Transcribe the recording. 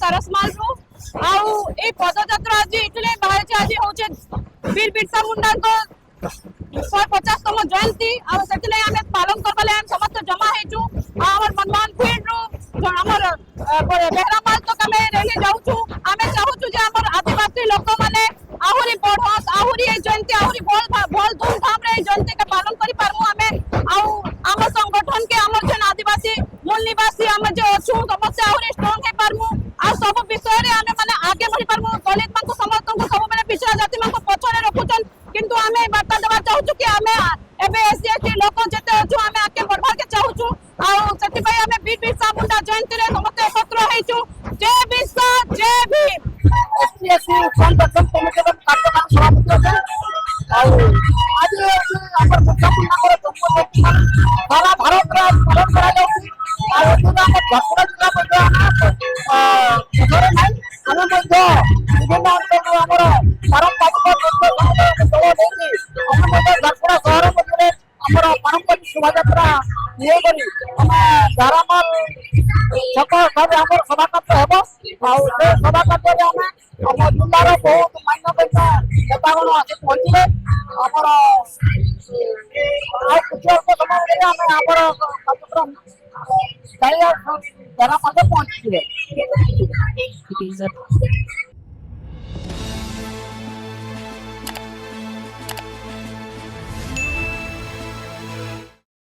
परसमाल रु आउ ए पदयात्रा आज इतले बाहर आज होचे वीर बिरसा मुंडा को 150तम जयंती आ सेतले हमें पालन करबले हम समस्त जमा हेचु हमर मनमान फील्ड रु हमर बेहरामाल तो हमें रही जाऊ छु हमें चाहू छु जे हमर आदिवासी लोक माने आहुरी बढ़त आहुरी ए जयंती आहुरी बोल धूमधाम रे जयंती के पालन करि पारमु हमें आउ हम संगठन के हमर जन आदिवासी मूल निवासी हम जे अछु समस्त आहुरी स्ट्रांग हे पारमु आ सब विषय रे हमें माने आगे बढ़ि पारमु दलित मान को समस्त को सब माने पिछड़ा जाति मान को पछरे रखुचन किंतु हमें वार्ता देवा चाहू छु कि हमें एबे एससी एसटी लोक जेते अछु हमें आके बढ़वा के चाहू छु आ सेति भाई हमें वीर बिरसा मुंडा जयंती रे समस्त एकत्र हेचु जय बिरसा जय भीम एससी एसटी संगठन कमिटी का कार्यक्रम सभापति आज हमर मुख्यमंत्री नगर सारा भारत रा पालन करा जाउची आ एतुना झरपड़ा जिला मध्ये घरे নাই আমি মধ্যে বিভিন্ন অঞ্চল আমার পারম্পরিক নৃত্য দল নেই আমি মধ্যে ঝরপড়া শহর মধ্যে আমার পারম্পরিক শোভাযাত্রা নিয়ে করি আমি ধারামাল সকল ভাবে আমার সভাকার্য ହେବ ଆଉ ସେ ସଭାକାର୍ଯ୍ୟରେ ଆମେ ଆମ ଜିଲ୍ଲାର ବହୁତ ମାନ୍ୟବନ୍ୟ ନେତାଗଣ ଆସି ପହଞ୍ଚିଲେ ଆମର ଆଉ କିଛି ଅଳ୍ପ ସମୟ ଭିତରେ ଆମେ ଆମର କାର୍ଯ୍ୟକ୍ରମ ଧାରା ମଧ୍ୟ ପହଞ୍ଚିଯିବେ।